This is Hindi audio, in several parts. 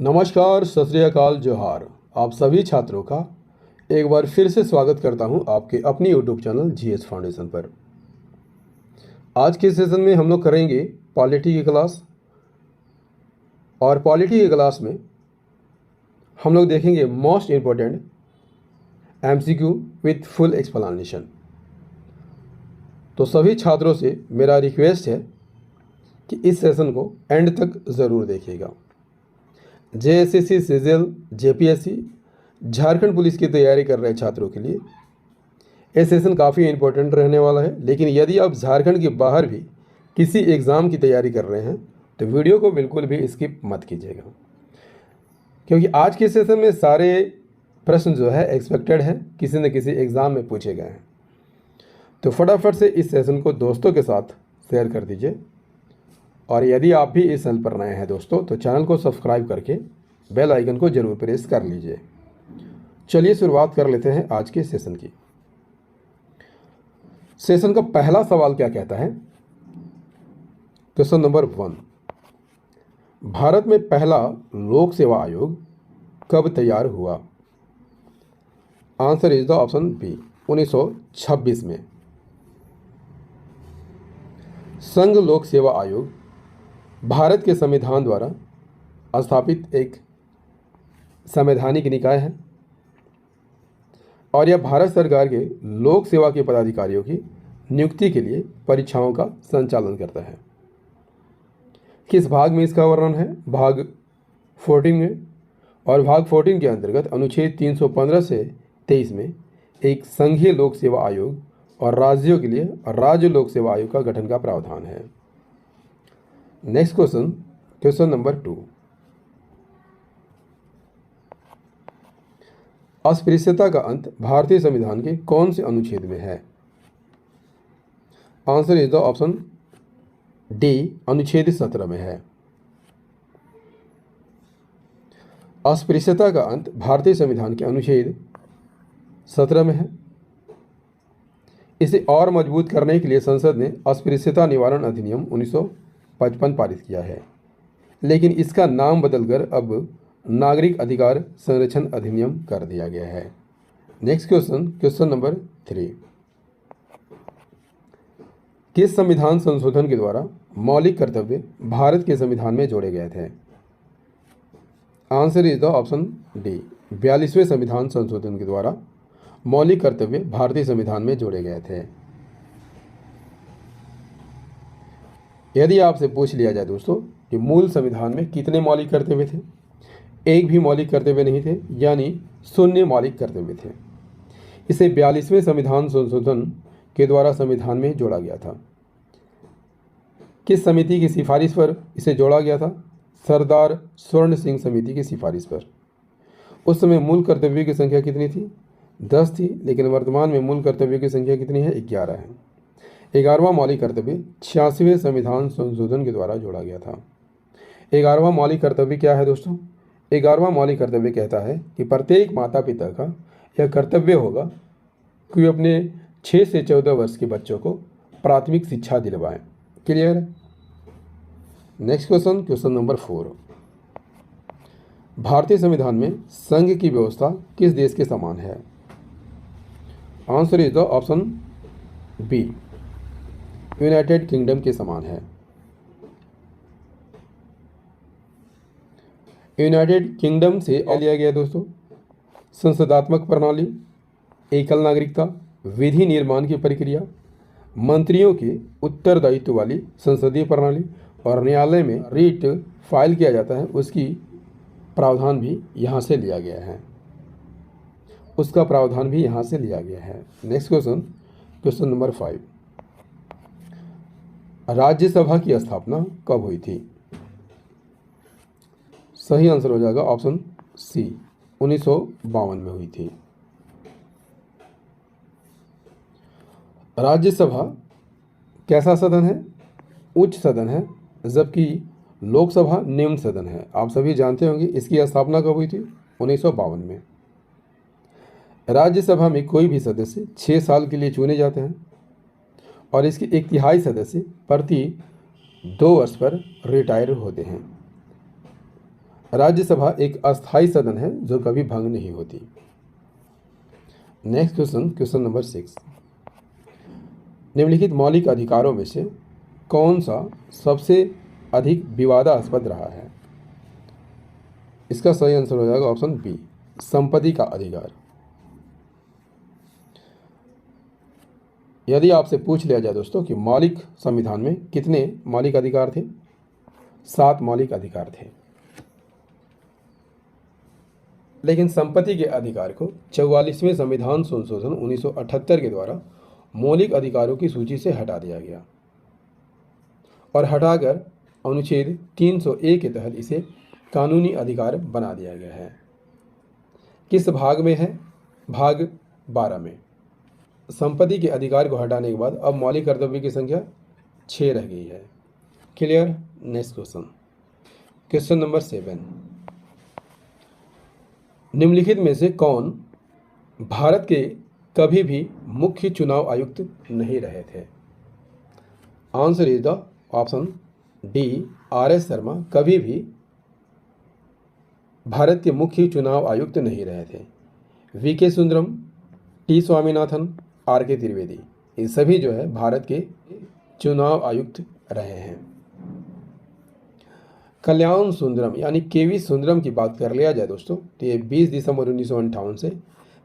नमस्कार, सत श्री अकाल, जोहार। आप सभी छात्रों का एक बार फिर से स्वागत करता हूं आपके अपनी यूट्यूब चैनल जीएस फाउंडेशन पर। आज के सेशन में हम लोग करेंगे पॉलिटी की क्लास, और पॉलिटी की क्लास में हम लोग देखेंगे most important MCQ with full explanation. तो सभी छात्रों से मेरा रिक्वेस्ट है कि इस सेशन को एंड तक ज़रूर देखिएगा। JSSC, CGL, JPSC, Jharkhand police की तैयारी कर रहे छात्रों के लिए ये सेशन काफ़ी इम्पोर्टेंट रहने वाला है। लेकिन यदि आप झारखंड के बाहर भी किसी एग्ज़ाम की तैयारी कर रहे हैं तो वीडियो को बिल्कुल भी स्किप मत कीजिएगा, क्योंकि आज के सेशन में सारे प्रश्न जो है एक्सपेक्टेड है, किसी न किसी एग्ज़ाम में पूछे गए हैं। तो फटाफट से इस सेशन को दोस्तों के साथ शेयर कर दीजिए, और यदि आप भी इस चैनल पर नए हैं दोस्तों तो चैनल को सब्सक्राइब करके बेल आइकन को जरूर प्रेस कर लीजिए। चलिए शुरुआत कर लेते हैं आज के सेशन की। सेशन का पहला सवाल क्या कहता है? क्वेश्चन नंबर 1, भारत में पहला लोक सेवा आयोग कब तैयार हुआ? Answer is the option B, 1926 में। संघ लोक सेवा आयोग भारत के संविधान द्वारा स्थापित एक संवैधानिक निकाय है, और यह भारत सरकार के लोक सेवा के पदाधिकारियों की नियुक्ति के लिए परीक्षाओं का संचालन करता है। किस भाग में इसका वर्णन है? भाग 14 में। और भाग 14 के अंतर्गत अनुच्छेद 315 से 23 में एक संघीय लोक सेवा आयोग और राज्यों के लिए राज्य लोक सेवा आयोग का गठन का प्रावधान है। नेक्स्ट क्वेश्चन, क्वेश्चन नंबर 2, अस्पृश्यता का अंत भारतीय संविधान के कौन से अनुच्छेद में है? Answer is the option D, अनुच्छेद 17 में है। अस्पृश्यता का अंत भारतीय संविधान के अनुच्छेद 17 में है। इसे और मजबूत करने के लिए संसद ने अस्पृश्यता निवारण अधिनियम 1955 पारित किया है, लेकिन इसका नाम बदलकर अब नागरिक अधिकार संरक्षण अधिनियम कर दिया गया है। नेक्स्ट क्वेश्चन, क्वेश्चन नंबर 3, किस संविधान संशोधन के द्वारा मौलिक कर्तव्य भारत के संविधान में जोड़े गए थे? Answer is the option D, 42वें संविधान संशोधन के द्वारा मौलिक कर्तव्य भारतीय संविधान में जोड़े गए थे। यदि आपसे पूछ लिया जाए दोस्तों कि मूल संविधान में कितने मौलिक कर्तव्य थे, एक भी मौलिक कर्तव्य नहीं थे, यानी 0 मौलिक कर्तव्य थे। इसे 42वें संविधान संशोधन के द्वारा संविधान में जोड़ा गया था। किस समिति की सिफारिश पर इसे जोड़ा गया था? सरदार स्वर्ण सिंह समिति की सिफारिश पर। उस समय मूल कर्तव्यों की संख्या कितनी थी? 10 थी, लेकिन वर्तमान में मूल कर्तव्यों की संख्या कितनी है? 11 है। 11वां मौलिक कर्तव्य 86वें संविधान संशोधन के द्वारा जोड़ा गया था। 11वां मौलिक कर्तव्य क्या है दोस्तों? 11वां मौलिक कर्तव्य कहता है कि प्रत्येक माता पिता का यह कर्तव्य होगा कि वे अपने 6 से 14 वर्ष के बच्चों को प्राथमिक शिक्षा दिलवाएं। क्लियर है? नेक्स्ट क्वेश्चन, क्वेश्चन नंबर 4, भारतीय संविधान में संघ की व्यवस्था किस देश के समान है? Answer is the option B, United Kingdom के समान है। यूनाइटेड किंगडम से लिया गया दोस्तों संसदात्मक प्रणाली, एकल नागरिकता, विधि निर्माण की प्रक्रिया, मंत्रियों के उत्तरदायित्व वाली संसदीय प्रणाली, और न्यायालय में रीट फाइल किया जाता है उसकी प्रावधान भी यहाँ से लिया गया है, उसका प्रावधान भी यहाँ से लिया गया है। Next question, question number 5, Rajya Sabha की स्थापना कब हुई थी? सही आंसर हो जाएगा ऑप्शन सी, 1952 में हुई थी। राज्यसभा कैसा सदन है? उच्च सदन है, जबकि लोकसभा निम्न सदन है। आप सभी जानते होंगे इसकी स्थापना कब हुई थी? 1952 में। राज्यसभा में कोई भी सदस्य 6 साल के लिए चुने जाते हैं, और इसके 1/3 सदस्य प्रति 2 वर्ष पर रिटायर होते हैं। राज्यसभा एक अस्थायी सदन है जो कभी भंग नहीं होती। Next question, question number 6। निम्नलिखित मौलिक अधिकारों में से कौन सा सबसे अधिक विवादास्पद रहा है? इसका सही आंसर हो जाएगा ऑप्शन बी, संपत्ति का अधिकार। यदि आपसे पूछ लिया जाए दोस्तों कि मौलिक संविधान में कितने मौलिक अधिकार थे? 7 मौलिक अधिकार थे, लेकिन संपत्ति के अधिकार को 44वें संविधान संशोधन 1978 के द्वारा मौलिक अधिकारों की सूची से हटा दिया गया और हटाकर अनुच्छेद 301 के तहत इसे कानूनी अधिकार बना दिया गया है। किस भाग में है? भाग 12 में। संपत्ति के अधिकार को हटाने के बाद अब मौलिक कर्तव्य की संख्या 6 रह गई है। Clear? Next question, question number 7। निम्नलिखित में से कौन भारत के कभी भी मुख्य चुनाव आयुक्त नहीं रहे थे? Answer is the option D, RS. Sharma कभी भी भारत के मुख्य चुनाव आयुक्त नहीं रहे थे। V K. Sundaram, T. Swaminathan, R K. Trivedi, ये सभी जो है भारत के चुनाव आयुक्त रहे हैं। कल्याण सुंदरम यानी के.वी. सुंदरम की बात कर लिया जाए दोस्तों तो ये 20 दिसंबर 1958 से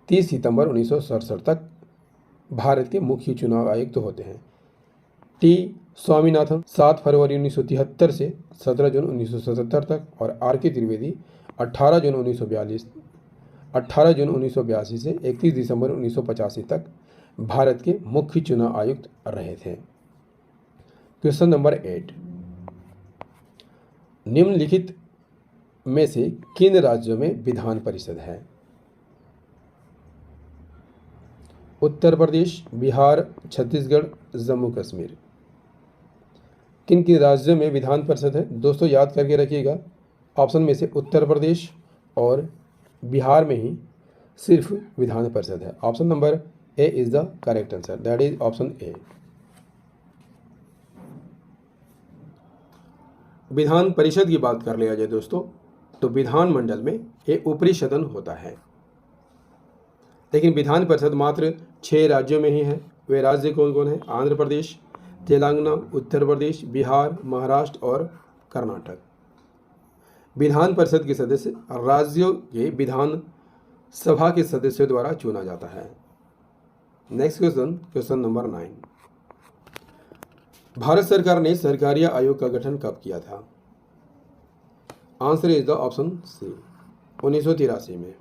30 सितंबर 1967 तक भारत के मुख्य चुनाव आयुक्त होते हैं। टी. स्वामीनाथन 7 फरवरी 1973 से 17 जून 1977 तक और आर.के. त्रिवेदी 18 जून 1982 से 31 दिसंबर 1985 तक भारत के मुख्य चुनाव आयुक्त रहे थे। Question number 8। निम्नलिखित में से किन राज्यों में विधान परिषद है? उत्तर प्रदेश, बिहार, छत्तीसगढ़, जम्मू कश्मीर। किन किन राज्यों में विधान परिषद है? दोस्तों याद करके रखिएगा, ऑप्शन में से उत्तर प्रदेश और बिहार में ही सिर्फ विधान परिषद है। Option number A is the correct answer, that is option A. Vidhan Parishad की बात कर लिया जाए दोस्तों तो विधानमंडल में एक ऊपरी सदन होता है, लेकिन विधान परिषद मात्र 6 राज्यों में ही है। वे राज्य कौन कौन है? आंध्र प्रदेश, तेलंगाना, उत्तर प्रदेश, बिहार, महाराष्ट्र और कर्नाटक। विधान परिषद के सदस्य राज्यों के विधान सभा के सदस्यों द्वारा चुना जाता है। Next question, question number 9। Bharat सरकार ने सरकारिया आयोग का गठन कब किया था? Answer is the option C, 1983 में।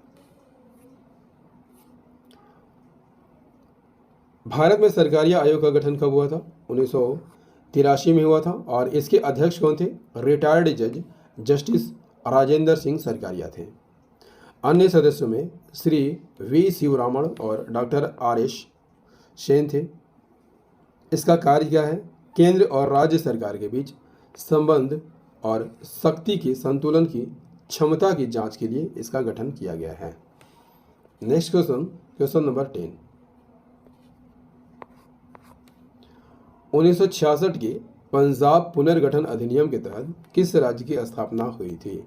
भारत में सरकारिया आयोग का गठन कब हुआ था? 1983 में हुआ था और इसके अध्यक्ष कौन थे? रिटायर्ड जज जस्टिस राजेंद्र सिंह सरकारिया थे। अन्य सदस्यों में श्री वी शिवरामन और डॉक्टर आर.एस. सेन थे। इसका कार्य क्या है? केंद्र और राज्य सरकार के बीच संबंध और शक्ति के संतुलन की क्षमता की जांच के लिए इसका गठन किया गया है। Next question, question number 10। 1966 के पंजाब पुनर्गठन अधिनियम के तहत किस राज्य की स्थापना हुई थी?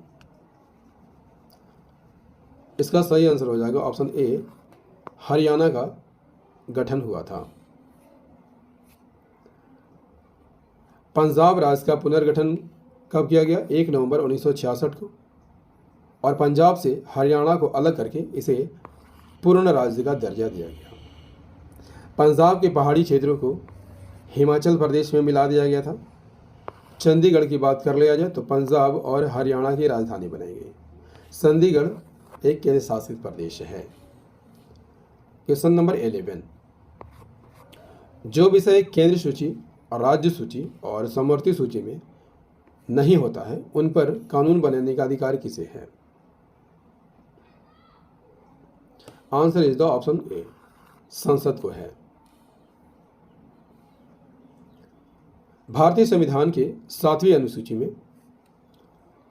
इसका सही आंसर हो जाएगा ऑप्शन ए, हरियाणा का गठन हुआ था। पंजाब राज्य का पुनर्गठन कब किया गया? 1 नवंबर 1966 को, और पंजाब से हरियाणा को अलग करके इसे पूर्ण राज्य का दर्जा दिया गया। पंजाब के पहाड़ी क्षेत्रों को हिमाचल प्रदेश में मिला दिया गया था। चंडीगढ़ की बात कर लिया जाए तो पंजाब और हरियाणा की राजधानी बनाई गई। चंडीगढ़ एक केंद्र शासित प्रदेश है। Question number 11। जो विषय केंद्र सूची, राज्य सूची और समवर्ती सूची में नहीं होता है उन पर कानून बनाने का अधिकार किसे है? Answer is the option A, संसद को है। भारतीय संविधान के 7वीं अनुसूची में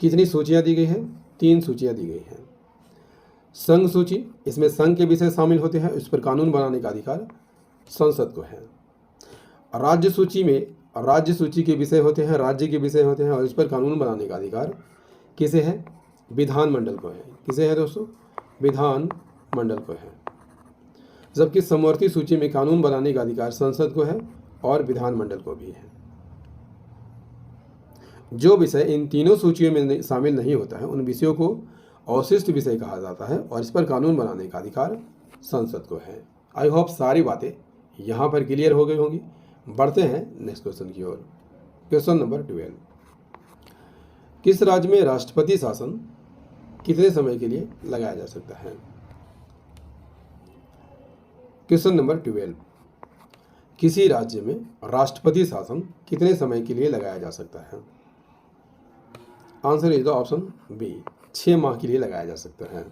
कितनी सूचियां दी गई हैं? 3 सूचियां दी गई हैं। संघ सूची, इसमें संघ के विषय शामिल होते हैं, इस पर कानून बनाने का अधिकार संसद को है। राज्य सूची में राज्य सूची के विषय होते हैं, राज्य के विषय होते हैं और इस पर कानून बनाने का अधिकार किसे है? विधानमंडल को है। किसे है दोस्तों? विधान मंडल को है। जबकि समवर्ती सूची में कानून बनाने का अधिकार संसद को है और विधानमंडल को भी है। जो विषय इन तीनों सूचियों में शामिल नहीं होता है उन विषयों को अवशिष्ट विषय कहा जाता है और इस पर कानून बनाने का अधिकार संसद को है। आई होप सारी बातें यहाँ पर क्लियर हो गई होंगी। बढ़ते हैं नेक्स्ट क्वेश्चन की ओर। क्वेश्चन नंबर 12, किस राज्य में राष्ट्रपति शासन कितने समय के लिए लगाया जा सकता है? क्वेश्चन नंबर 12, किसी राज्य में राष्ट्रपति शासन कितने समय के लिए लगाया जा सकता है? Answer is the option B, 6 माह के लिए लगाया जा सकता है।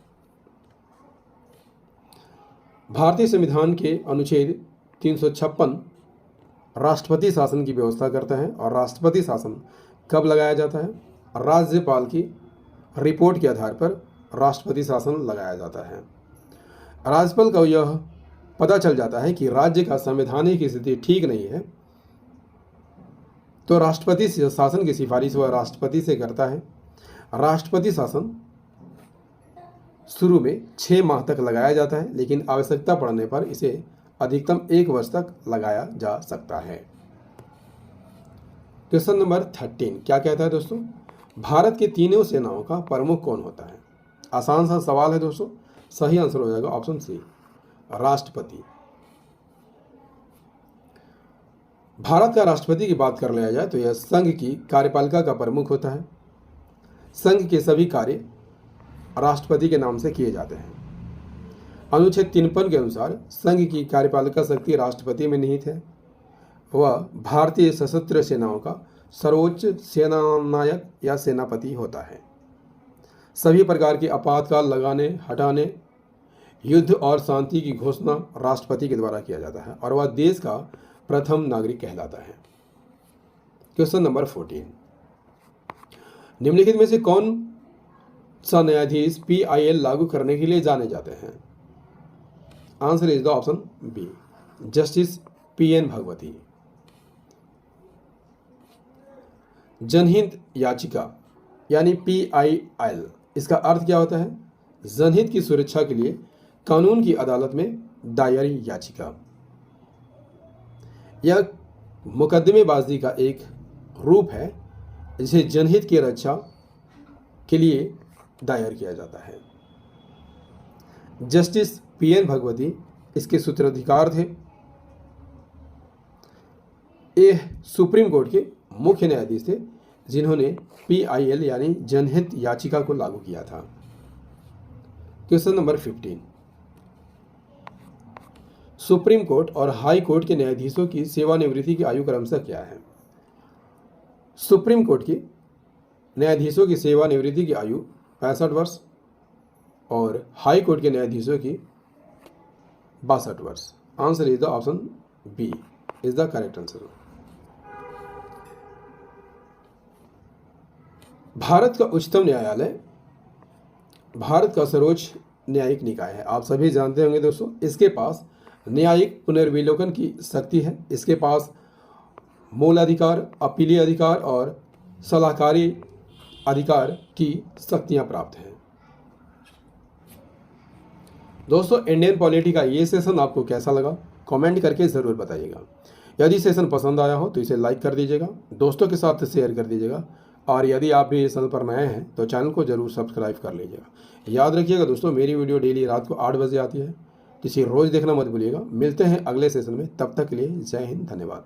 भारतीय संविधान के अनुच्छेद 356 राष्ट्रपति शासन की व्यवस्था करता है और राष्ट्रपति शासन कब लगाया जाता है? राज्यपाल की रिपोर्ट के आधार पर राष्ट्रपति शासन लगाया जाता है। राज्यपाल को यह पता चल जाता है कि राज्य का संवैधानिक स्थिति ठीक नहीं है तो राष्ट्रपति शासन की सिफारिश वह राष्ट्रपति से करता है। राष्ट्रपति शासन शुरू में 6 माह तक लगाया जाता है, लेकिन आवश्यकता पड़ने पर इसे अधिकतम 1 वर्ष तक लगाया जा सकता है। क्वेश्चन नंबर 13 क्या कहता है दोस्तों? भारत की तीनों सेनाओं का प्रमुख कौन होता है? आसान सा सवाल है दोस्तों। सही आंसर हो जाएगा ऑप्शन सी, राष्ट्रपति। भारत का राष्ट्रपति की बात कर लिया जाए तो यह संघ की कार्यपालिका का प्रमुख होता है। संघ के सभी कार्य राष्ट्रपति के नाम से किए जाते हैं। अनुच्छेद 53 के अनुसार संघ की कार्यपालिका शक्ति राष्ट्रपति में निहित है। वह भारतीय सशस्त्र सेनाओं का सर्वोच्च सेनानायक या सेनापति होता है। सभी प्रकार के आपातकाल लगाने, हटाने, युद्ध और शांति की घोषणा राष्ट्रपति के द्वारा किया जाता है और वह देश का प्रथम नागरिक कहलाता है। क्वेश्चन नंबर 14, निम्नलिखित में से कौन सा न्यायाधीश PIL लागू करने के लिए जाने जाते हैं? Answer is the option B, justice PN Bhagwati. जनहित याचिका यानी PIL, इसका अर्थ क्या होता है? जनहित की सुरक्षा के लिए कानून की अदालत में दायर याचिका। यह मुकदमेबाजी का एक रूप है जिसे जनहित की रक्षा के लिए दायर किया जाता है। जस्टिस PN भगवती इसके सूत्राधिकार थे। ये सुप्रीम कोर्ट के मुख्य न्यायाधीश थे जिन्होंने PIL यानी जनहित याचिका को लागू किया था। क्वेश्चन नंबर 15, सुप्रीम कोर्ट और हाई कोर्ट के न्यायाधीशों की सेवानिवृत्ति की आयु क्रमशः क्या है? सुप्रीम कोर्ट के न्यायाधीशों की सेवानिवृत्ति की आयु 65 वर्ष और हाई कोर्ट के न्यायाधीशों की 62 वर्ष। Answer is the option B is the correct answer. Bharat का उच्चतम न्यायालय भारत का सर्वोच्च न्यायिक निकाय है। आप सभी जानते होंगे दोस्तों, इसके पास न्यायिक पुनर्विलोकन की शक्ति है। इसके पास मूल अधिकार, अपीलीय अधिकार और सलाहकारी अधिकार की शक्तियां प्राप्त हैं। दोस्तों, इंडियन पॉलिटी का ये सेशन आपको कैसा लगा कमेंट करके ज़रूर बताइएगा। यदि सेशन पसंद आया हो तो इसे लाइक कर दीजिएगा, दोस्तों के साथ शेयर कर दीजिएगा और यदि आप भी इस चैनल पर नए हैं तो चैनल को जरूर सब्सक्राइब कर लीजिएगा। याद रखिएगा दोस्तों, मेरी वीडियो डेली रात को 8 बजे आती है, इसे रोज़ देखना मत भूलिएगा। मिलते हैं अगले सेशन में, तब तक के लिए जय हिंद, धन्यवाद।